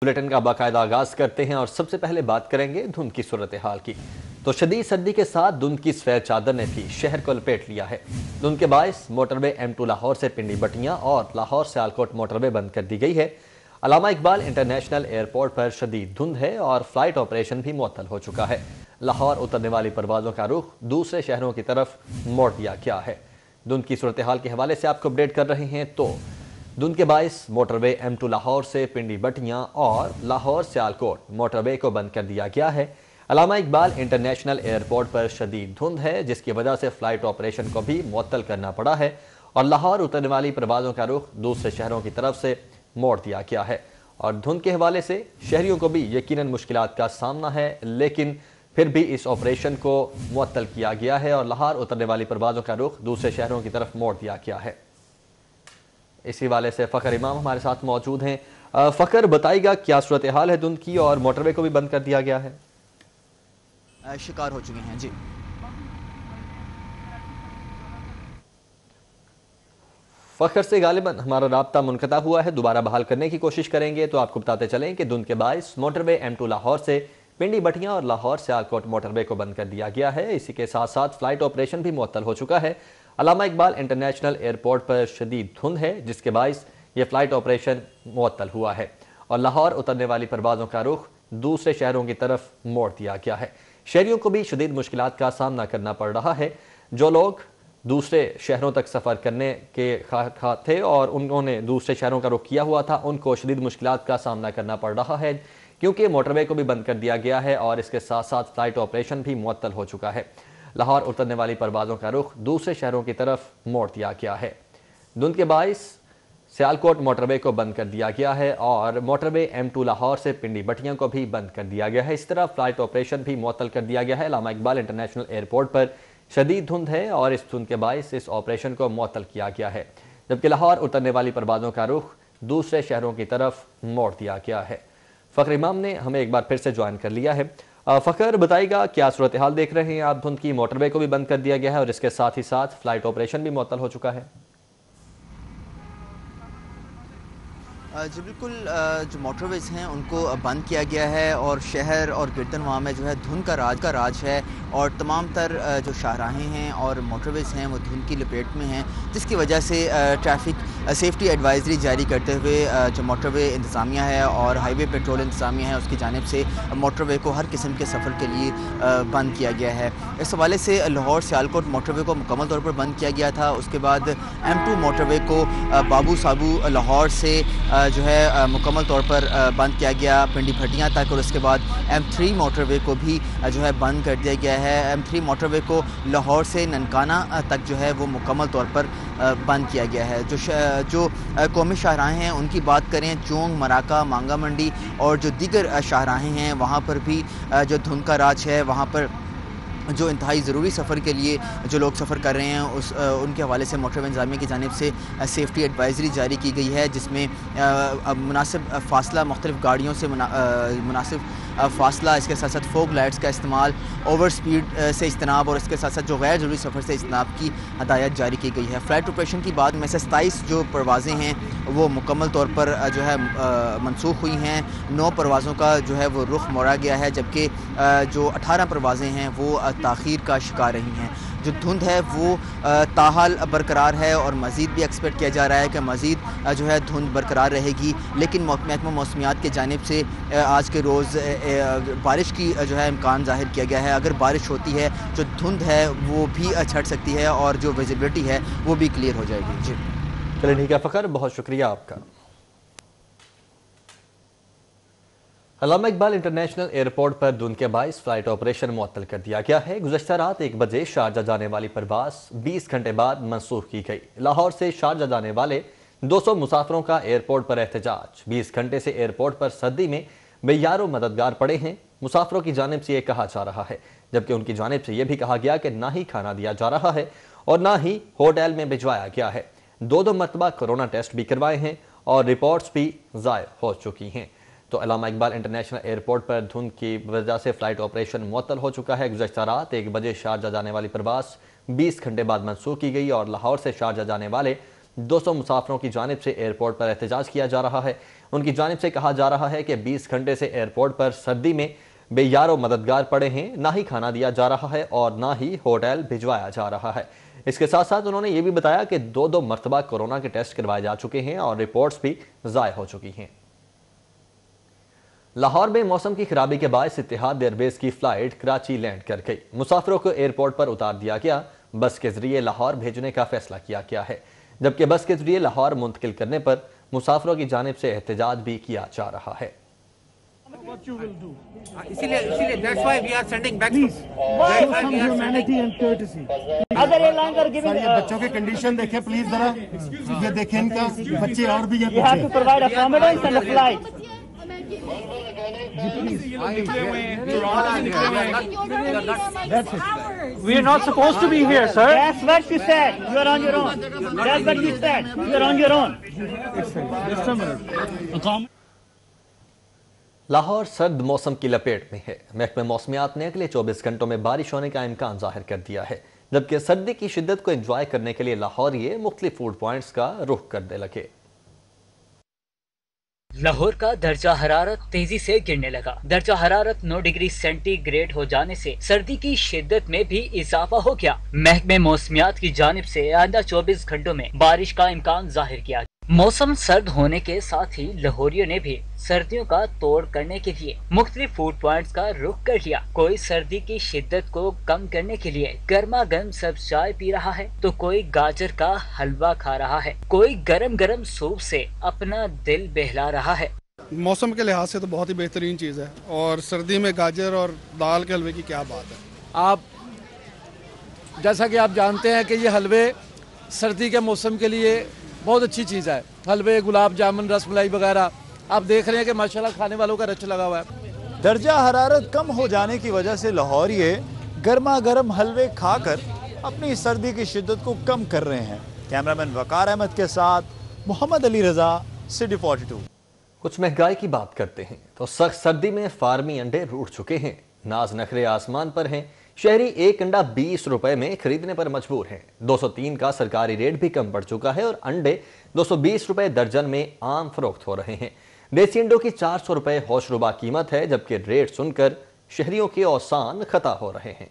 Bulletin का बाकायदा आगाज करते हैं और सबसे पहले बात करेंगे धुंध की सूरत हाल की। तो शदीद सर्दी के साथ धुंध की सफेद चादर ने भी शहर को लपेट लिया है। धुंध के बायस मोटरवे M2 लाहौर से पिंडी बटियां और लाहौर से सियालकोट मोटरवे बंद कर दी गई है। अल्लामा इकबाल इंटरनेशनल एयरपोर्ट पर शदीद धुंध है और फ्लाइट ऑपरेशन भी मुअत्तल हो चुका है। लाहौर उतरने वाली परवाजों का रुख दूसरे शहरों की तरफ मोड़ दिया गया है। धुंध की सूरत हाल के हवाले से आपको अपडेट कर रहे हैं। तो धुंध के बायस मोटरवे M2 लाहौर से पिंडी बटियां और लाहौर से सियालकोट मोटरवे को बंद कर दिया गया है। अल्लामा इकबाल इंटरनेशनल एयरपोर्ट पर शदीद धुंध है, जिसकी वजह से फ्लाइट ऑपरेशन को भी मुअत्तल करना पड़ा है और लाहौर उतरने वाली परवाजों का रुख दूसरे शहरों की तरफ से मोड़ दिया गया है। और धुंध के हवाले से शहरियों को भी यकीनन मुश्किलात का सामना है, लेकिन फिर भी इस ऑपरेशन को मुअत्तल किया गया है और लाहौर उतरने वाली परवाजों का रुख दूसरे शहरों की तरफ मोड़ दिया गया है। इसी वाले से फ़खर इमाम हमारे साथ मौजूद हैं। फ़खर, बताइएगा क्या सूरत हाल है धुंध की, और मोटरवे को भी बंद कर दिया गया है? शिकार हो चुके हैं जी। फ़खर से गालिबन हमारा राब्ता मुनक़ता हुआ है, दोबारा बहाल करने की कोशिश करेंगे। तो आपको बताते चलें कि धुंध के बायस मोटरवे M2 लाहौर से पिंडी बटियां और लाहौर से सियालकोट मोटरवे को बंद कर दिया गया है। इसी के साथ साथ फ्लाइट ऑपरेशन भी मुअत्तल हो चुका है। अल्लामा इकबाल इंटरनेशनल एयरपोर्ट पर शदीद धुंध है, जिसके बायस ये फ्लाइट ऑपरेशन मुअत्तल हुआ है और लाहौर उतरने वाली परवाजों का रुख दूसरे शहरों की तरफ मोड़ दिया गया है। शहरियों को भी शदीद मुश्किलात का सामना करना पड़ रहा है। जो लोग दूसरे शहरों तक सफ़र करने के खा थे और उन्होंने दूसरे शहरों का रुख किया हुआ था, उनको शदीद मुश्किलात का सामना करना पड़ रहा है, क्योंकि मोटरवे को भी बंद कर दिया गया है और इसके साथ साथ फ्लाइट ऑपरेशन भी मुअत्तल हो चुका है। लाहौर उतरने वाली परवाजों का रुख दूसरे शहरों की तरफ मोड़ दिया गया है। धुंध के बायस सियालकोट मोटरवे को बंद कर दिया गया है और मोटरवे M2 लाहौर से पिंडी बटियां को भी बंद कर दिया गया है। इस तरह फ्लाइट ऑपरेशन भी मुअत्तल कर दिया गया है। अल्लामा इकबाल इंटरनेशनल एयरपोर्ट पर शदीद धुंध है और इस धुंध के बायस इस ऑपरेशन को मुअत्तल किया गया है, जबकि लाहौर उतरने वाली परवाजों का रुख दूसरे शहरों की तरफ मोड़ दिया गया है। फ़खर इमाम ने हमें एक बार फिर से ज्वाइन कर लिया है। फ़खर, बताइएगा क्या सूरत हाल देख रहे हैं आप धुंध की? मोटरवे को भी बंद कर दिया गया है और इसके साथ ही साथ फ्लाइट ऑपरेशन भी मुअत्तल हो चुका है। जी बिल्कुल, जो मोटरवेज़ हैं उनको बंद किया गया है और शहर और गिरदनवा में जो है धुंध का राज है और तमाम तर जो शाहराहें हैं और मोटरवेज़ हैं वो धुंध की लपेट में हैं, जिसकी वजह से ट्रैफिक सेफ्टी एडवाइजरी जारी करते हुए जो मोटरवे इंतज़ामिया है और हाईवे पेट्रोल इंतज़ामिया है उसकी जानिब से मोटरवे को हर किस्म के सफ़र के लिए बंद किया गया है। इस हवाले से लाहौर सियालकोट मोटरवे को मुकम्मल तौर पर बंद किया गया था। उसके बाद M2 मोटरवे को बाबू साबू लाहौर से जो है मुकम्मल तौर पर बंद किया गया पिंडी भटियां तक, और उसके बाद M3 मोटरवे को भी जो है बंद कर दिया गया है। M3 मोटरवे को लाहौर से ननकाना तक जो है वो मुकम्मल तौर पर बंद किया गया है। जो कौमी शाहराहें हैं उनकी बात करें, चोंग, मराका, मांगा मंडी और जो दीगर शाहराहें हैं वहाँ पर भी जो धुंध का राज है, वहाँ पर जो इंतहाई ज़रूरी सफ़र के लिए जो लोग सफ़र कर रहे हैं उनके हवाले से मोटरवे इंतज़ामिया की जानिब से सेफ्टी एडवाइजरी जारी की गई है, जिसमें मुनासिब फ़ासला मुख्तलिफ़ गाड़ियों से मुनासिब फ़ासला, इसके साथ साथ फोग लाइट्स का इस्तेमाल, ओवर स्पीड से इज्तनाब और इसके साथ साथ जो गैर ज़रूरी सफ़र से इज्तनाब की हदायत जारी की गई है। फ़्लाइट ऑपरेशन की बाद में से 27 जो परवाज़ें हैं वो मुकम्मल तौर पर जो है मनसूख हुई हैं। 9 परवाज़ों का जो है वो रुख मोड़ा गया है, जबकि जो 18 परवाज़ें हैं वो ताख़ीर का शिकार रही हैं। जो धुंध है वो ताहाल बरकरार है और मज़ीद भी एक्सपेक्ट किया जा रहा है कि मज़ीद जो है धुंध बरकरार रहेगी, लेकिन महकमा मौसमियात की जानिब से आज के रोज़ बारिश की जो है इम्कान ज़ाहिर किया गया है। अगर बारिश होती है जो धुंध है वो भी छट सकती है और जो विजिबिलिटी है वो भी क्लियर हो जाएगी। जी चलिए ठीक है फ़खर, बहुत शुक्रिया आपका। अल्लामा इकबाल इंटरनेशनल एयरपोर्ट पर धुंध के बायस फ्लाइट ऑपरेशन मुअत्तल कर दिया गया है। गुज़श्ता रात 1 बजे शारजा जाने वाली परवास 20 घंटे बाद मनसूख की गई। लाहौर से शारजा जाने वाले 200 मुसाफिरों का एयरपोर्ट पर एहतजाज। 20 घंटे से एयरपोर्ट पर सर्दी में बेयारो मददगार पड़े हैं। मुसाफिरों की जानिब से ये कहा जा रहा है, जबकि उनकी जानिब से यह भी कहा गया कि ना ही खाना दिया जा रहा है और ना ही होटल में भिजवाया गया है। 2 मरतबा कोरोना टेस्ट भी करवाए हैं और रिपोर्ट्स भी ज़ाहिर हो चुकी हैं। तो अल्लामा इकबाल इंटरनेशनल एयरपोर्ट पर धुंध की वजह से फ्लाइट ऑपरेशन मुअत्तल हो चुका है। गुज़श्ता रात 1 बजे शारजा जाने वाली परवास 20 घंटे बाद मनसूख की गई और लाहौर से शारजा जाने वाले 200 मुसाफिरों की जानिब से एयरपोर्ट पर एहतजाज किया जा रहा है। उनकी जानिब से कहा जा रहा है कि 20 घंटे से एयरपोर्ट पर सर्दी में बेयारो मददगार पड़े हैं, ना ही खाना दिया जा रहा है और ना ही होटल भिजवाया जा रहा है। इसके साथ साथ उन्होंने ये भी बताया कि 2-2 मरतबा कोरोना के टेस्ट करवाए जा चुके हैं और रिपोर्ट्स भी ज़ाय हो चुकी हैं। लाहौर में मौसम की खराबी के बायस इत्तेहाद एयरवेज की फ्लाइट कराची लैंड कर गई। मुसाफिरों को एयरपोर्ट पर उतार दिया गया। बस के जरिए लाहौर भेजने का फैसला किया गया है, जबकि बस के जरिए लाहौर मुंतकिल करने पर मुसाफिरों की जानिब से एहतजाज भी किया जा रहा है। इसीलिए that's why we are sending back. Some humanity and courtesy. अगर airlines are giving, ये बच्चों के कंडीशन देखें प्लीज जरा, ये देखें इनका बच्चे और भी you have to provide accommodation and a flight. We are not supposed to be here, sir. That's what she said. You are on your own. That's what you said. You are on your own. Just a minute. Lahore सर्द मौसम की लपेट में है। महकमे मौसमियात ने अगले 24 घंटों में बारिश होने का इम्कान जाहिर कर दिया है, जबकि सर्दी की शिद्दत को एंजॉय करने के लिए लाहौरिये मुख्तलिफ फूड पॉइंट्स का रुख करने लगे। लाहौर का दर्जा हरारत तेजी से गिरने लगा। दर्जा हरारत 9 डिग्री सेंटीग्रेड हो जाने से सर्दी की शिद्दत में भी इजाफा हो गया। महकमे मौसमियात की जानिब से आइंदा 24 घंटों में बारिश का इम्कान जाहिर किया। मौसम सर्द होने के साथ ही लाहौरियों ने भी सर्दियों का तोड़ करने के लिए मुख्तलिफ फूड पॉइंट्स का रुख कर लिया। कोई सर्दी की शिद्दत को कम करने के लिए गर्मा गर्म सब्ज चाय पी रहा है, तो कोई गाजर का हलवा खा रहा है, कोई गरम गरम सूप से अपना दिल बहला रहा है। मौसम के लिहाज से तो बहुत ही बेहतरीन चीज़ है, और सर्दी में गाजर और दाल के हलवे की क्या बात है। आप जैसा कि आप जानते हैं कि ये हलवे सर्दी के मौसम के लिए बहुत अच्छी चीज़ है। हलवे, गुलाब जामुन, रसमलाई वगैरह आप देख रहे हैं कि माशाल्लाह खाने वालों का रच लगा हुआ है। दर्जा हरारत कम हो जाने की वजह से लाहौरिये गर्मा गर्म हलवे खाकर अपनी सर्दी की शिद्दत को कम कर रहे हैं। कैमरामैन वकार अहमद के साथ मोहम्मद अली रजा, सिटी 42। कुछ महंगाई की बात करते हैं तो सख्त सर्दी में फार्मी अंडे रूठ चुके हैं। नाज नखरे आसमान पर हैं। शहरी एक अंडा 20 रुपए में खरीदने पर मजबूर हैं। 203 का सरकारी रेट भी कम पड़ चुका है और अंडे 220 रुपए दर्जन में आम फरोख्त हो रहे हैं। देसी अंडों की 400 रुपए होशरुबा कीमत है, जबकि रेट सुनकर शहरियों के औसान खता हो रहे हैं।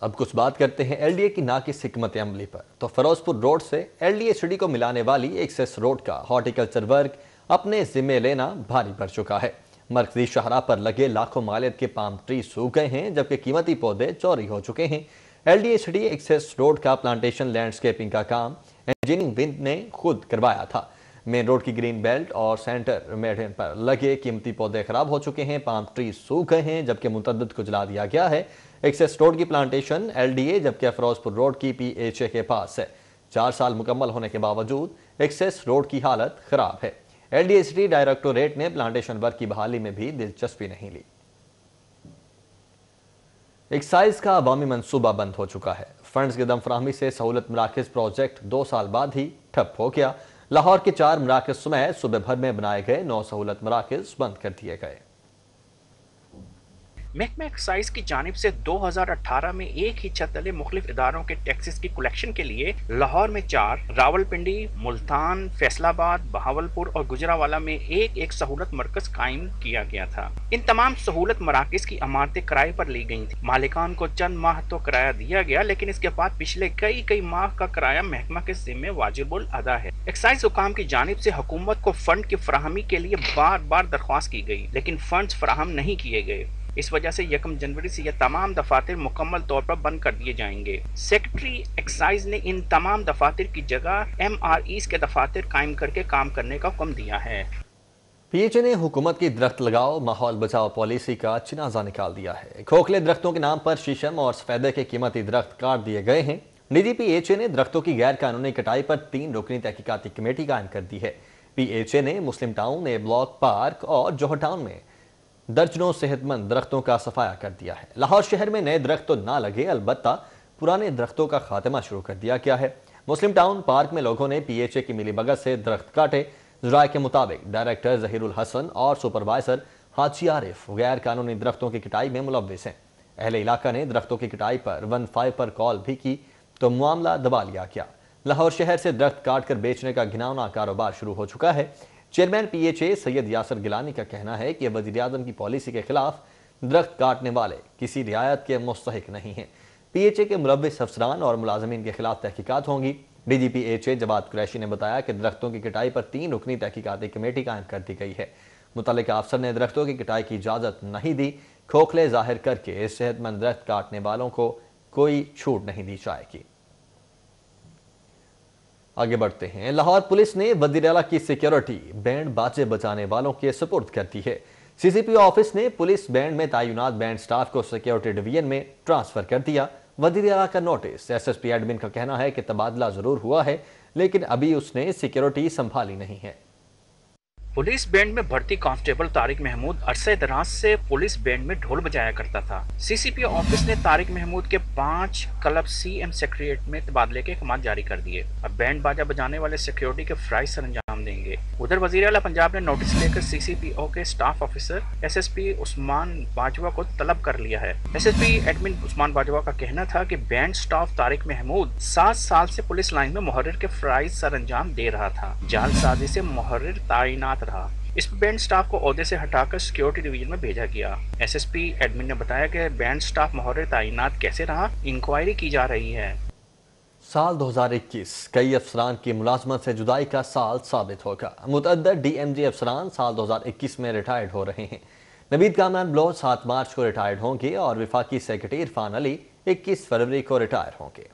अब कुछ बात करते हैं एलडीए की नाकिस हिकमत अमली पर। तो फिरोजपुर रोड से एलडीए सिटी को मिलाने वाली एक्सेस रोड का हॉर्टिकल्चर वर्क अपने जिम्मे लेना भारी पड़ चुका है। मरकजी शाहराह पर लगे लाखों मालियत के पाम ट्री सूख गए हैं, जबकि कीमती पौधे चोरी हो चुके हैं। एलडीए सिटी एक्सेस रोड का प्लांटेशन लैंडस्केपिंग का काम इंजीनियरिंग विंग ने खुद करवाया था। मेन रोड की ग्रीन बेल्ट और सेंटर मेडन पर लगे कीमती पौधे खराब हो चुके हैं, पाम ट्री सूख गए हैं, जबकि मुतअद्दिद को जला दिया गया है। एक्सेस रोड की प्लांटेशन एलडीए, जबकि फिरोजपुर रोड की पीएचए के पास है। 4 साल मुकम्मल होने के बावजूद एक्सेस रोड की हालत खराब है। एलडीए सिटी डायरेक्टोरेट ने प्लांटेशन वर्क की बहाली में भी दिलचस्पी नहीं ली। एक्साइज का अवामी मंसूबा बंद हो चुका है। फंड्स की दम फराहमी से सहूलत मराकज प्रोजेक्ट 2 साल बाद ही ठप हो गया। लाहौर के 4 मराकज समेत सूबे भर में बनाए गए 9 सहूलत मराकज बंद कर दिए गए। महकमा एक्साइज की जानिब से 2018 में एक ही छत तले मुख्तलिफ इदारों के टैक्सेस की कलेक्शन के लिए लाहौर में 4, रावलपिंडी, मुल्तान, फैसलाबाद, बहावलपुर और गुजरावाला में एक सहूलत मरकज कायम किया गया था। इन तमाम सहूलत मराकज की इमारतें किराए पर ली गई थी। मालिकान को चंद माह तो किराया दिया गया, लेकिन इसके बाद पिछले कई माह का किराया महकमा के जिम्मे वाजिबुल अदा है। एक्साइज हुकाम की जानिब से हुकूमत को फंड की फराहमी के लिए बार दरख्वास्त की गई, लेकिन फंड फराहम नहीं किए गए। इस वजह से 1 जनवरी से ये तमाम दफातर मुकम्मल तौर पर बंद कर दिए जाएंगे। सेक्रेटरी एक्साइज ने इन तमाम दफातर की जगह MREs के दफातर कायम करके काम करने का हुक्म दिया है। पीएचए ने हुकूमत की दरख्त लगाओ माहौल बचाओ पॉलिसी का चिनाजा निकाल दिया है। खोखले दरख्तों के नाम पर शीशम और सफेदे के कीमती दरख्त काट दिए गए हैं। निजी पीएचए ने दरख्तों की गैर कानूनी कटाई पर 3 रुकनी तहकीकाती कमेटी कायम कर दी है। पीएचए ने मुस्लिम टाउन, ए ब्लॉक, पार्क और जौहर टाउन में दर्जनों सेहतमंद दरख्तों का सफाया कर दिया है। लाहौर शहर में नए दरख्त तो ना लगे, अलबत्ता पुराने दरख्तों का खात्मा शुरू कर दिया गया है। मुस्लिम टाउन पार्क में लोगों ने पीएचए की मिलीभगत से दरख्त काटे। ज़राए के मुताबिक डायरेक्टर जहीरुल हसन और सुपरवाइजर हाजी आरिफ गैर कानूनी दरख्तों की कटाई में मुलव्विस हैं। अहले इलाका ने दरख्तों की कटाई पर 15 पर कॉल भी की तो मामला दबा लिया गया। लाहौर शहर से दरख्त काटकर बेचने का घिनौना कारोबार शुरू हो चुका है। चेयरमैन PHA सैयद यासर गिलानी का कहना है कि वज़ीर आज़म की पॉलिसी के खिलाफ दरख्त काटने वाले किसी रियायत के मुस्तहिक नहीं हैं। PHA के मुलव्विस अफसरान और मुलाजमीन के खिलाफ तहकीकात होंगी। DGP HA जवाद कुरैशी ने बताया कि दरख्तों की कटाई पर 3 रुकनी तहकीकाती कमेटी कायम कर दी गई है। मुतल्लिका अफसर ने दरख्तों की कटाई की इजाज़त नहीं दी। खोखले जाहिर करके सेहतमंद दरख्त काटने वालों को कोई छूट नहीं दी जाएगी। आगे बढ़ते हैं। लाहौर पुलिस ने वज़ीर आला की सिक्योरिटी बैंड बाजे बजाने वालों के सुपुर्द कर दी है। CCP ऑफिस ने पुलिस बैंड में तैनात बैंड स्टाफ को सिक्योरिटी डिवीजन में ट्रांसफर कर दिया। वज़ीर आला का नोटिस। SSP एडमिन का कहना है कि तबादला जरूर हुआ है, लेकिन अभी उसने सिक्योरिटी संभाली नहीं है। पुलिस बैंड में भर्ती कांस्टेबल तारिक महमूद अरसे दराज से पुलिस बैंड में ढोल बजाया करता था। CCP ऑफिस ने तारिक महमूद के 5 क्लब CM सेक्रेटरिएट में तबादले के अहकाम जारी कर दिए। अब बैंड बाजा बजाने वाले सिक्योरिटी के फराइज सरंजाम देंगे। उधर वज़ीर आला पंजाब ने नोटिस लेकर CCPO के staff officer SSP Usman Bajwa को तलब कर लिया है। SSP एडमिन उस्मान बाजवा का कहना था कि बैंड स्टाफ तारिक महमूद 7 साल से पुलिस लाइन में मुहर्रिर के फराइज सरंजाम दे रहा था। जालसाजी से मुहर्रिर तैनात रहा। इस बैंड स्टाफ को ओहदे से हटाकर सिक्योरिटी डिवीजन में भेजा गया। SSP एडमिन ने बताया कि बैंड स्टाफ मुहर्रिर तैनात कैसे रहा, इंक्वायरी की जा रही है। साल 2021 कई अफसरान की मुलाजमत से जुदाई का साल साबित होगा। मुतअद्दिद DMG अफसरान साल 2021 में रिटायर्ड हो रहे हैं। नवीद कामरान बलोच 7 मार्च को रिटायर्ड होंगे और वफाकी सेक्रेटरी इरफान अली 21 फरवरी को रिटायर होंगे।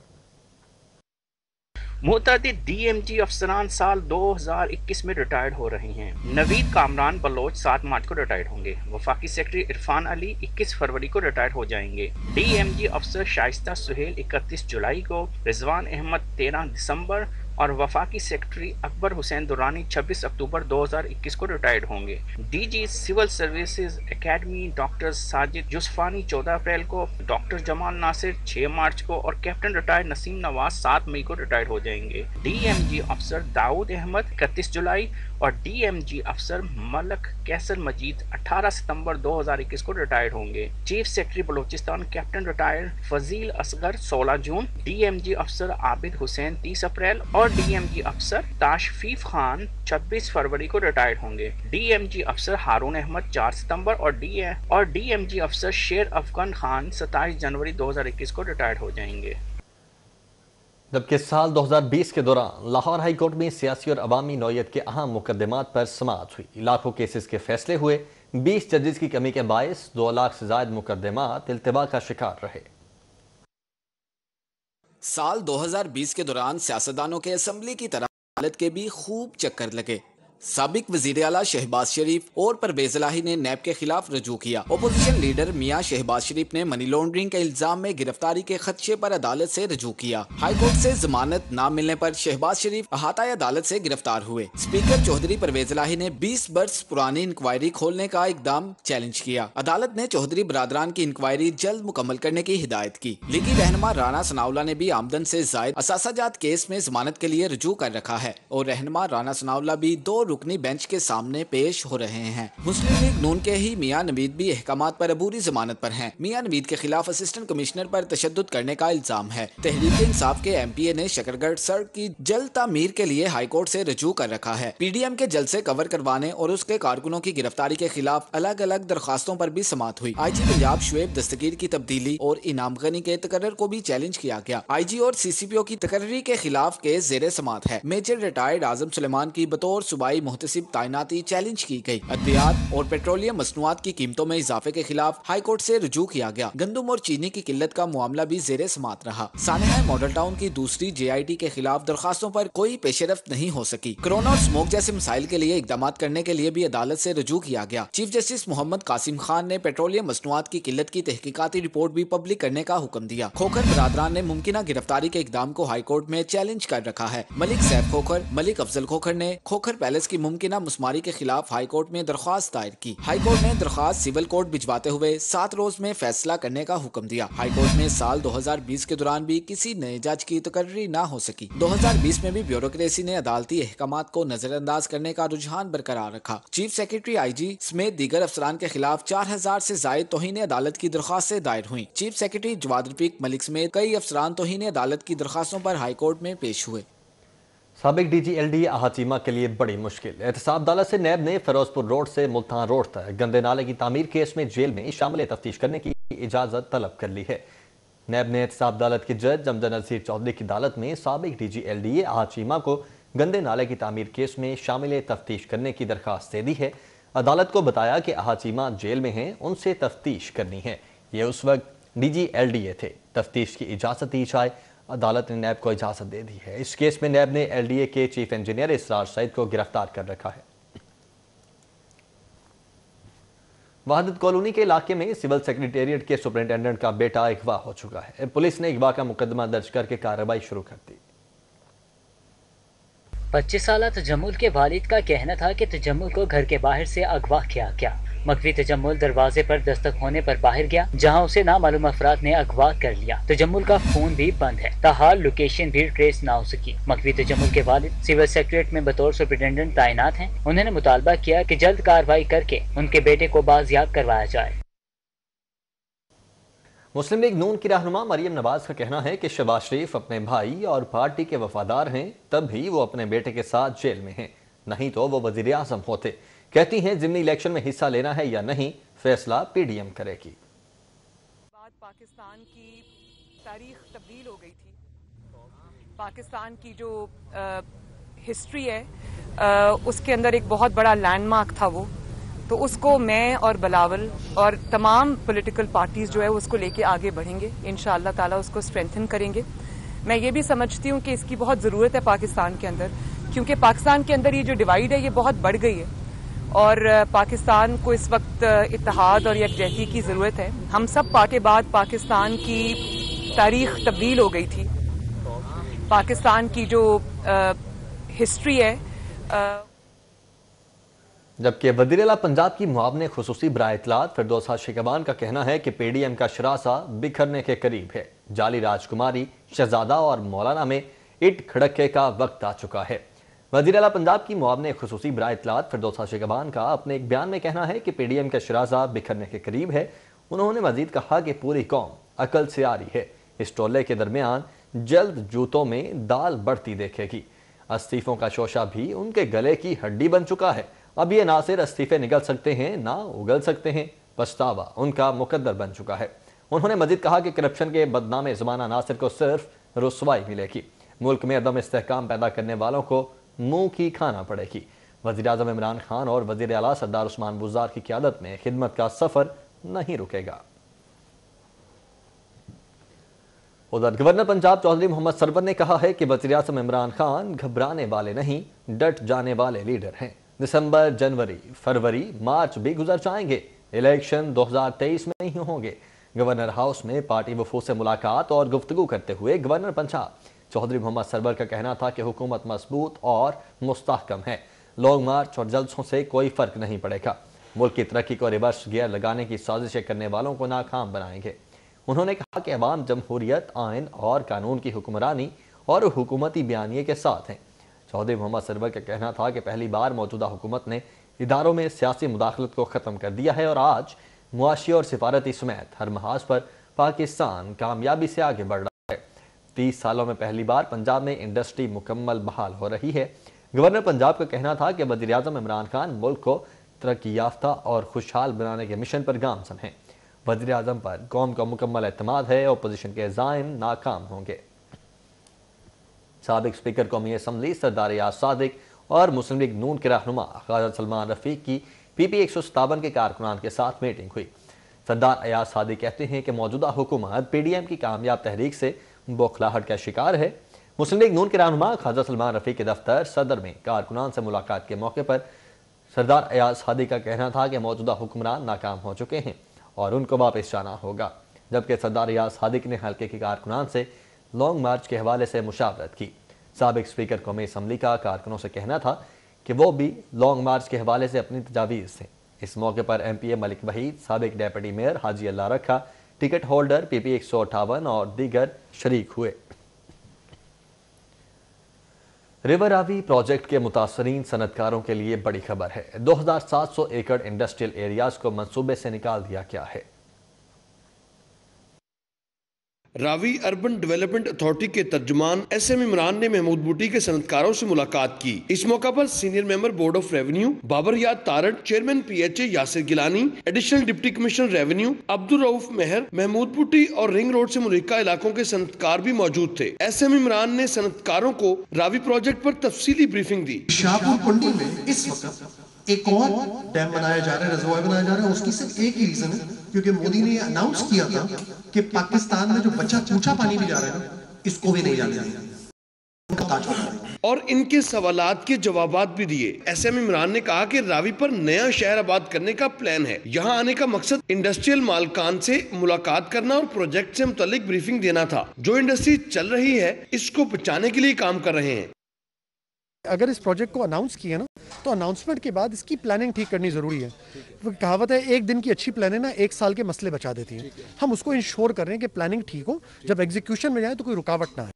मुतअद्दिद DMG अफसरान साल 2021 में रिटायर्ड हो रहे हैं। नवीद कामरान बलोच 7 मार्च को रिटायर्ड होंगे। वफाकी सेक्रेटरी इरफान अली 21 फरवरी को रिटायर्ड हो जाएंगे। DMG अफसर शाइस्ता सुहेल 31 जुलाई को, रिजवान अहमद 13 दिसंबर और वफाकी सेक्रेटरी अकबर हुसैन दुरानी 26 अक्टूबर 2021 को रिटायर्ड होंगे। DG civil services academy doctor Sajid Jusfani 14 अप्रैल को, डॉक्टर जमाल नासिर 6 मार्च को और कैप्टन रिटायर्ड नसीम नवाज 7 मई को रिटायर्ड हो जाएंगे। DMG अफसर दाऊद अहमद 31 जुलाई और DMG अफसर मलक कैसर मजीद 18 सितंबर 2021 को रिटायर्ड होंगे। Chief secretary Balochistan captain retired Fazeel Asghar 16 जून, DMG अफसर आबिद हुसैन 30 अप्रैल और DMG अफसर ताशफीफ खान 26 फरवरी को रिटायर्ड होंगे। DMG अफसर हारून अहमद 4 सितंबर और DMG अफसर शेर अफगान खान 27 जनवरी 2021 को रिटायर्ड हो जाएंगे। जबकि साल 2020 के दौरान लाहौर हाई कोर्ट में सियासी और अवामी नौयत के अहम मुकदमात पर समाअत हुई। लाखों केसेस के फैसले हुए। 20 जजेस की कमी के बायस 2 लाख से ज्यादा मुकदमात इल्तिबा का शिकार रहे। साल 2020 के दौरान सियासतदानों के असम्बली की तरह अदालत के भी खूब चक्कर लगे। साबिक वजीर आला शहबाज शरीफ और परवेज इलाही ने नैब के खिलाफ रजू किया। ओपोजिशन लीडर मियां शहबाज शरीफ ने मनी लॉन्ड्रिंग के इल्जाम में गिरफ्तारी के खदशे पर अदालत से रजू किया। हाई कोर्ट से जमानत न मिलने पर शहबाज शरीफ अहाता अदालत से गिरफ्तार हुए। स्पीकर चौधरी परवेज इलाही ने 20 बरस पुरानी इंक्वायरी खोलने का इकदाम चैलेंज किया। अदालत ने चौधरी बरादरान की इंक्वायरी जल्द मुकम्मल करने की हिदायत की। लीगी रहनुमा राना सनाउल्लाह ने भी आमदन से जायद असासाजात केस में जमानत के लिए रजू कर रखा है और रहनुमा राना सनाउल्लाह भी 2 रुकनी बेंच के सामने पेश हो रहे हैं। मुस्लिम लीग नून के ही मियां नवीद भी अहकामात पर अबूरी जमानत पर हैं। मियां नवीद के खिलाफ असिस्टेंट कमिश्नर पर तशद्दुद करने का इल्जाम है। तहरीक इंसाफ के MPA ने शकरगढ़ सड़क की जल्द तामीर के लिए हाई कोर्ट से रजू कर रखा है। PDM के जलसे कवर करवाने और उसके कारकुनों की गिरफ्तारी के खिलाफ अलग अलग दरखास्तों पर भी समाअत हुई। IG पंजाब शुएब दस्तगीर की तब्दीली और इनाम गनी के तकर्रर को भी चैलेंज किया गया। IG और CCPO की तकर्री के खिलाफ केस जेरे समाअत है। मेजर रिटायर्ड आजम सुलेमान की बतौर सूबाई मुहतसिब तैनाती चैलेंज की गई। अद्वियात और पेट्रोलियम मसनूआत की कीमतों में इजाफे के खिलाफ हाई कोर्ट से रजू किया गया। गंदम और चीनी की किल्लत का मामला भी जेरे समाअत रहा। सानेहा मॉडल टाउन की दूसरी JIT के खिलाफ दरखास्तों पर कोई पेशरफ्त नहीं हो सकी। कोरोना और स्मोक जैसे मसाइल के लिए इकदाम करने के लिए भी अदालत से रजू किया गया। चीफ जस्टिस मोहम्मद कासिम खान ने पेट्रोलियम मसनूआत की किल्लत की तहकीकाती रिपोर्ट भी पब्लिक करने का हुक्म दिया। खोखर बरादरान ने मुमकिन गिरफ्तारी के इकदाम को हाई कोर्ट में चैलेंज कर रखा है। मलिक सैफ खोखर, मलिक अफजल खोखर ने खोखर पैलेस की मुमकिना मुस्मारी के खिलाफ हाई कोर्ट में दरख्वास्त दायर की। हाई कोर्ट ने दरख्वास्त सिविल कोर्ट भिजवाते हुए 7 रोज में फैसला करने का हुक्म दिया। हाई कोर्ट में साल 2020 के दौरान भी किसी नए जज की तकर्री न हो सकी। 2020 में भी ब्यूरोक्रेसी ने अदालती अहकामात को नजरअंदाज करने का रुझान बरकरार रखा। चीफ सेक्रेटरी IG समेत दीगर अफसरान के खिलाफ 4000 से जायद तौहीन अदालत की दरख्वास्तें दायर हुई। चीफ सेक्रेटरी जवाद रफीक मलिक समेत कई अफसरान तौहीन अदालत की दरख्वास्तों पर हाई कोर्ट में पेश हुए। साबिक DG LD अहाचीमा के लिए बड़ी मुश्किल। एहतसाब अदालत से नैब ने फिरोजपुर रोड से मुल्तान रोड तक गंदे नाले की तामीर केस में जेल में शामिल तफ्तीश करने की इजाजत तलब कर ली है। नैब ने एहतसाब अदालत के जज जमजा नज़ीर चौधरी की अदालत में साबिक DG LD अहाचीमा को गंदे नाले की तामीर केस में शामिल तफ्तीश करने की दरख्वास्त दे दी है। अदालत को बताया कि अहाचीमा जेल में हैं, उनसे तफ्तीश करनी है। ये उस वक्त DG LDA थे। तफ्तीश की इजाजत दी जाए, अदालत ने नैब को इजाजत दे दी है। इस केस में नैब ने LDA के चीफ इंजीनियर इसरार सईद को गिरफ्तार कर रखा है। वहादत कॉलोनी के इलाके में सिविल सेक्रेटेरिएट के सुपरिंटेंडेंट का बेटा अगवा हो चुका है। पुलिस ने अगवा का मुकदमा दर्ज करके कार्रवाई शुरू कर दी। 25 साला तजम्मुल के वालिद का कहना था कि तजम्मुल को घर के बाहर से अगवा किया गया। मकवी तजम्मुल दरवाजे पर दस्तक होने पर बाहर गया, जहां उसे नामालूम अफराद ने अगवा कर लिया। तजम्मुल का फोन भी बंद है, ताहाल लोकेशन भी ट्रेस ना हो सकी। मकवी तजम्मुल के वालिद सिविल सेक्रेटरीट में बतौर सुपरिटेंडेंट तैनात हैं। उन्होंने मुतालबा किया कि जल्द कार्रवाई करके उनके बेटे को बाजियाब करवाया जाए। मुस्लिम लीग नून की रहनुमा मरियम नवाज का कहना है कि शहबाज शरीफ अपने भाई और पार्टी के वफादार हैं, तब भी वो अपने बेटे के साथ जेल में हैं, नहीं तो वो वजीर आजम होते। कहती हैं जिमनी इलेक्शन में हिस्सा लेना है या नहीं, फैसला PDM करेगी। पाकिस्तान की तारीख तब्दील हो गई थी। पाकिस्तान की जो हिस्ट्री है उसके अंदर एक बहुत बड़ा लैंडमार्क था वो, तो उसको मैं और बिलावल और तमाम पॉलिटिकल पार्टीज जो है उसको लेके आगे बढ़ेंगे। इंशाअल्लाह ताला उसको स्ट्रेंथन करेंगे। मैं ये भी समझती हूँ कि इसकी बहुत ज़रूरत है पाकिस्तान के अंदर, क्योंकि पाकिस्तान के अंदर ये जो डिवाइड है ये बहुत बढ़ गई है और पाकिस्तान को इस वक्त इत्तेहाद और यकजहती की ज़रूरत है। हम सब के बाद पाकिस्तान की तारीख तब्दील हो गई थी। पाकिस्तान की जो हिस्ट्री है जबकि वज़ीर आला पंजाब की मुआवने खुसूसी बराए इत्तलात फिरदौसा शिकबान का कहना है कि PDM का शरासा बिखरने के करीब है। जाली राजकुमारी, शहजादा और मौलाना में इट खड़के का वक्त आ चुका है। वज़ीर आला पंजाब की मुआवने खुसूसी बराए इत्तलात फिरदौसा शिकबान का अपने एक बयान में कहना है कि PDM का शरासा बिखरने के करीब है। उन्होंने मजीद कहा कि पूरी कौम अकल से आ रही है। इस टोले के दरमियान जल्द जूतों में दाल बढ़ती देखेगी। इस्तीफों का शोशा भी उनके गले की हड्डी बन चुका है। अब ये ना सिर्फ इस्तीफे निकल सकते हैं, ना उगल सकते हैं, पछतावा उनका मुकद्दर बन चुका है। उन्होंने मजीद कहा कि करप्शन के बदनामे ज़माना नासिर को सिर्फ रुसवाई मिलेगी। मुल्क में अदम इस्तेहकाम पैदा करने वालों को मुंह की खाना पड़ेगी। वज़ीर आज़म इमरान खान और वज़ीर आला सरदार उस्मान बुज़दार की क़यादत में खिदमत का सफ़र नहीं रुकेगा। उधर गवर्नर पंजाब चौधरी मोहम्मद सरवर ने कहा है कि वज़ीर आज़म इमरान खान घबराने वाले नहीं, डट जाने वाले लीडर हैं। दिसंबर, जनवरी, फरवरी, मार्च भी गुजर जाएंगे, इलेक्शन 2023 में ही होंगे। गवर्नर हाउस में पार्टी वफूद से मुलाकात और गुफ्तगू करते हुए गवर्नर पंजाब चौधरी मोहम्मद सरवर का कहना था कि हुकूमत मजबूत और मुस्तहकम है। लॉन्ग मार्च और जलसों से कोई फर्क नहीं पड़ेगा। मुल्क की तरक्की को रिवर्स गियर लगाने की साजिशें करने वालों को नाकाम बनाएंगे। उन्होंने कहा कि अवाम जमहूरियत, आइन और कानून की हुक्मरानी और हुकूमती बयानिए के साथ हैं। चौधरी मोहम्मद सरवर का कहना था कि पहली बार मौजूदा हुकूमत ने इदारों में सियासी मुदाखलत को ख़त्म कर दिया है और आज मुआशी और सिफारती समेत हर महाज पर पाकिस्तान कामयाबी से आगे बढ़ रहा है। 30 सालों में पहली बार पंजाब में इंडस्ट्री मुकम्मल बहाल हो रही है। गवर्नर पंजाब का कहना था कि वज़ीर आज़म इमरान खान मुल्क को तरक्की याफ्ता और खुशहाल बनाने के मिशन पर गामजन हैं। वज़ीर आज़म पर कौम का मुकम्मल एतमाद है, अपोजिशन के ज़ाइम नाकाम होंगे। साबिक स्पीकर कौमी असम्बली सरदार अयाज सादिक और मुस्लिम लीग नून के रहनुमा ख्वाजा सलमान रफीक की PP 157 के कारकुनान के साथ मीटिंग हुई। सरदार अयाज सादिक कहते हैं कि मौजूदा हुकूमत PDM की कामयाब तहरीक से बौखलाहट का शिकार है। मुस्लिम लीग नून के रहनुमा ख्वाजा सलमान रफीक के दफ्तर सदर में कारकुनान से मुलाकात के मौके पर सरदार अयाज सादिक का कहना था कि मौजूदा हुक्मरान नाकाम हो चुके हैं और उनको वापस जाना होगा। जबकि सरदार अयाज सादिक ने हल्के के कारकुनान से लॉन्ग मार्च के हवाले से मुशावरत की। साबिक स्पीकर कौमी असम्बली का कारकुनों से कहना था कि वो भी लॉन्ग मार्च के हवाले से अपनी तजावीज़ थे। इस मौके पर MPA मलिक वहीद, साबिक डेप्यूटी मेयर हाजी अल्लाह रखा, टिकट होल्डर PP 158 और दीगर शरीक हुए। रिवर रावी प्रोजेक्ट के मुतासरीन सनतकारों के लिए बड़ी खबर है। 2700 एकड़ इंडस्ट्रियल एरियाज को मंसूबे से निकाल दिया गया है। रावी अर्बन डेवलपमेंट अथॉरिटी के तर्जुमान SM इमरान ने महमूद बूटी के सनतकारों से मुलाकात की। इस मौका पर senior member board of revenue Babar याद Tarar, chairman PHA Yasir Gilani, additional deputy commissioner revenue Abdul Rauf Mehar, Mahmood Booti और रिंग रोड से मुल्लिका इलाकों के सनतकार भी मौजूद थे। SM इमरान ने सनतकारों को रावी प्रोजेक्ट पर तफसीली ब्रीफिंग दी। शाहपुर कुंडी में इस वक्त एक और डैम बनाया जा रहा है, रिजर्वायर बनाया जा रहा है। उसकी सिर्फ एक ही रीजन है, क्योंकि मोदी ने अनाउंस किया था कि पाकिस्तान में जो बच्चा पूछा पानी भी जा रहा है, इसको भी नहीं जाने देंगे। और इनके सवालात के जवाबात भी दिए। SM इमरान ने कहा कि रावी पर नया शहर आबाद करने का प्लान है। यहाँ आने का मकसद इंडस्ट्रियल मालकान से मुलाकात करना और प्रोजेक्ट से मुतालिक ब्रीफिंग देना था। जो इंडस्ट्री चल रही है इसको बचाने के लिए काम कर रहे हैं। अगर इस प्रोजेक्ट को अनाउंस किया ना, तो अनाउंसमेंट के बाद इसकी प्लानिंग ठीक करनी ज़रूरी है। वो कहावत है, एक दिन की अच्छी प्लानिंग ना 1 साल के मसले बचा देती है। हम उसको इंश्योर कर रहे हैं कि प्लानिंग ठीक हो, जब एग्जीक्यूशन में जाए तो कोई रुकावट ना है।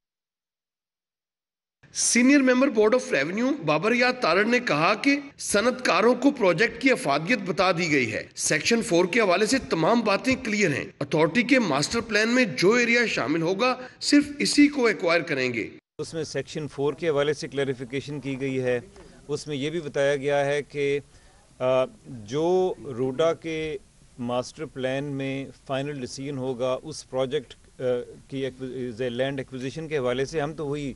Senior member board of revenue Babar याद तारड़ ने कहा कि सनतकारों को प्रोजेक्ट की अफादियत बता दी गई है। सेक्शन 4 के हवाले से तमाम बातें क्लियर हैं। अथॉरिटी के मास्टर प्लान में जो एरिया शामिल होगा सिर्फ इसी को एक्वायर करेंगे। उसमें सेक्शन 4 के हवाले से क्लैरिफिकेशन की गई है। उसमें यह भी बताया गया है कि जो रूडा के मास्टर प्लान में फाइनल डिसीजन होगा उस प्रोजेक्ट की लैंड एक्विजिशन के हवाले से हम तो वही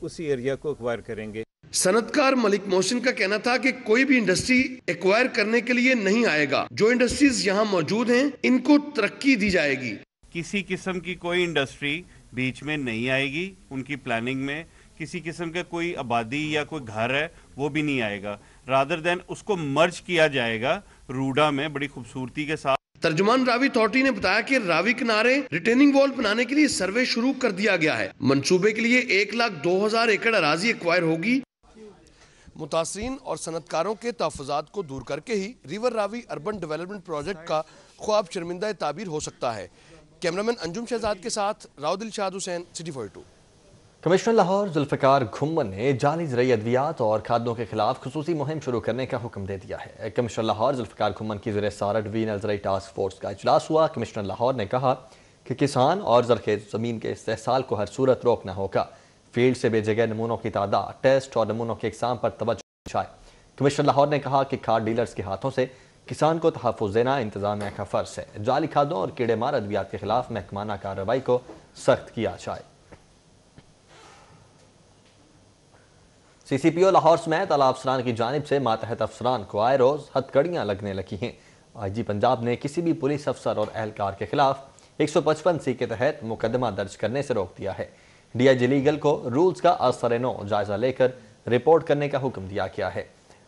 उसी एरिया को एक्वायर करेंगे। सनतकार मलिक मोहसिन का कहना था कि कोई भी इंडस्ट्री एक्वायर करने के लिए नहीं आएगा। जो इंडस्ट्रीज यहाँ मौजूद हैं इनको तरक्की दी जाएगी। किसी किस्म की कोई इंडस्ट्री बीच में नहीं आएगी। उनकी प्लानिंग में किसी किस्म का कोई आबादी या कोई घर है वो भी नहीं आएगा। रादर देन उसको मर्ज किया जाएगा रूडा में बड़ी खूबसूरती के साथ। तर्जुमान रावी अथॉरिटी ने बताया कि रावी किनारे रिटेनिंग वॉल बनाने के लिए सर्वे शुरू कर दिया गया है। मंसूबे के लिए 1,02,000 एकड़ अराजी एक्वायर होगी। मुतासरीन और सनतकारों के तहफ़्फ़ुज़ात को दूर करके ही river Ravi urban development project का ख्वाब शर्मिंदा ताबीर हो सकता है। कैमरामैन अंजुम शहजाद के साथ राव दिलशाद हुसैन, सिटी 42। कमिश्नर लाहौर जुल्फ़िकार घुम्मन ने जाली ज़रई अद्वियात और खादों के खिलाफ खुसूसी मुहिम शुरू करने का हुक्म दे दिया है। कमिश्नर लाहौर जुल्फ़िकार घुम्मन की ज़ेर सदारत डिवीजनल ज़रई टास्क फोर्स का इजलास हुआ। कमिश्नर लाहौर ने कहा कि किसान और ज़रखेज़ ज़मीन के इस्तेहसाल को हर सूरत रोकना होगा। फील्ड से भेजे गए नमूनों की तादाद, टेस्ट और नमूनों के इक़साम पर तवज्जो जाए। कमिश्नर लाहौर ने कहा कि खाद डीलर्स के हाथों से किसान को तहफ़्फ़ुज़ देना इंतज़ामिया का फ़र्ज़ है। जाली खादों और कीड़े मार अद्वियात के खिलाफ महकमाना कार्रवाई को सख्त किया जाए। CCPO लाहौर समेत आला अफसरान की जानिब से मातहत अफसरान को आए रोज़ हथकड़ियाँ लगने लगी हैं। IG पंजाब ने किसी भी पुलिस अफसर और एहलकार के खिलाफ 155C के तहत मुकदमा दर्ज करने से रोक दिया है। DIG लीगल को रूल्स का असर-ए-नौ जायजा लेकर रिपोर्ट करने का हुक्म दिया गया है।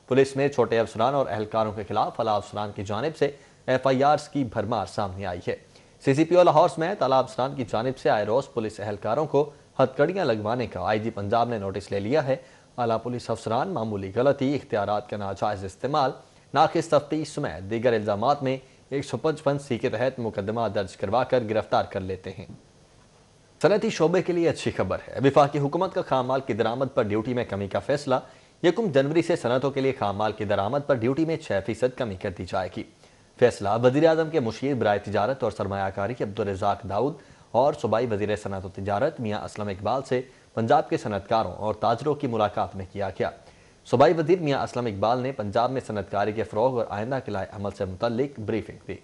पुलिस में छोटे अफसरान और एहलकारों के खिलाफ आला अफसरान की जानिब से FIRs की भरमार सामने आई है। CCPO लाहौर समेत आला अफसरान की जानिब से आए रोज़ पुलिस एहलकारों को हथकड़ियाँ लगवाने का IG पंजाब ने नोटिस ले लिया है। आला पुलिस अफसरान मामूली गलती, इख्तियारात का नाजायज़ इस्तेमाल, नाक़िस तफ्तीश समेत दीगर इल्ज़ामात में 155C के तहत मुकदमा दर्ज करवा कर गिरफ्तार कर लेते हैं। सनती शोबे के लिए अच्छी खबर है। वफाकी हुकूमत का खाम माल की दरामद पर ड्यूटी में कमी का फैसला 1 जनवरी से सनतों के लिए खाम माल की दरामद पर ड्यूटी में 6% कमी कर दी जाएगी। फैसला वज़ीर आज़म के मुशीर बराए तिजारत और सरमायाकारी अब्दुल रज़ाक दाऊद और सूबाई वज़ीर सनत और तिजारत मियाँ असलम इकबाल से पंजाब के सनतकारों और ताजरों की मुलाकात में किया गया। सूबाई वज़ीर मियाँ असलम इकबाल ने पंजाब में सनतकारी के फ़रोग़ और आइंदा के लाए अमल से मुतल्लिक ब्रीफिंग दी।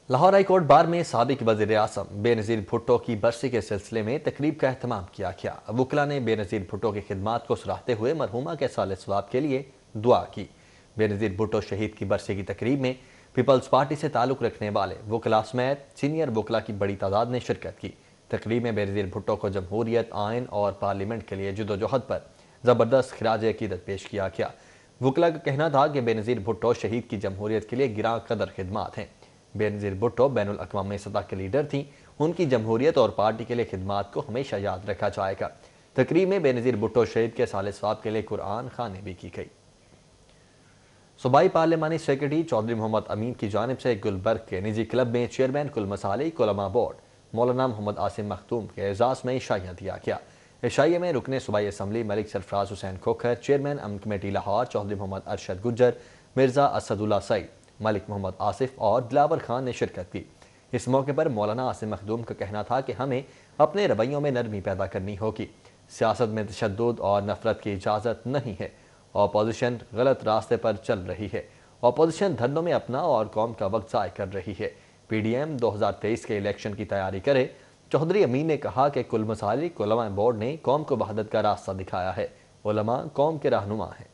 लाहौर हाई कोर्ट बार में साबिक वज़ीर आज़म बेनज़ीर भुट्टो की बरसी के सिलसिले में तकरीब का एहतमाम किया गया। वकला ने बेनज़ीर भुट्टो की खिदमात को सराहते हुए मरहूमा के साले सवाब के लिए दुआ की। बेनज़ीर भुट्टो शहीद की बरसी की तकरीब में पीपल्स पार्टी से ताल्लुक़ रखने वाले वकला समेत सीनियर वकला की बड़ी तादाद ने शिरकत की। तकरीब में बेनज़ीर भुट्टो को जमहूरियत, आइन और पार्लियामेंट के लिए जदोजहद पर ज़बरदस्त खिराज अक़ीदत पेश किया गया। वकला का कहना था कि बेनज़ीर भुट्टो शहीद की जमहूरियत के लिए गिरां कदर खिदमात हैं। बेनज़ीर भुट्टो बैनुल अक़वामी सतह के लीडर थीं। उनकी जमहूरियत और पार्टी के लिए खिदमात को हमेशा याद रखा जाएगा। तकरीब में बेनज़ीर भुट्टो शहीद के साले सवाब के लिए कुरान खाने भी की गई। सूबाई पार्लिमानी सेक्रेटरी चौधरी मोहम्मद अमीन की जानिब से गुलबर्ग के निजी क्लब में चेयरमैन कुल मसालिक उलमा बोर्ड मौलाना मोहम्मद आसिम मखदूम के एजाज़ में इशाइया दिया गया। इशाइये में रुकने सूबाई असम्बली मलिक सरफराज हुसैन खोखर, चेयरमैन अमन कमेटी लाहौर चौधरी मोहम्मद अरशद गुज्जर, मिर्ज़ा असदुल्ला सईद, मलिक मोहम्मद आसिफ और दिलावर खान ने शिरकत की। इस मौके पर मौलाना आसिम मखदूम का कहना था कि हमें अपने रवैयों में नरमी पैदा करनी होगी। सियासत में तशद्दुद और नफरत की इजाज़त नहीं है। अपोजिशन गलत रास्ते पर चल रही है। अपोजिशन धंधों में अपना और कौम का वक्त ज़ाय कर रही है। PDM 2023 के इलेक्शन की तैयारी करे। चौधरी अमीन ने कहा कि कुल मसालिक उलमा बोर्ड ने कौम को वहदत का रास्ता दिखाया है। उलमा कौम के रहनुमा हैं।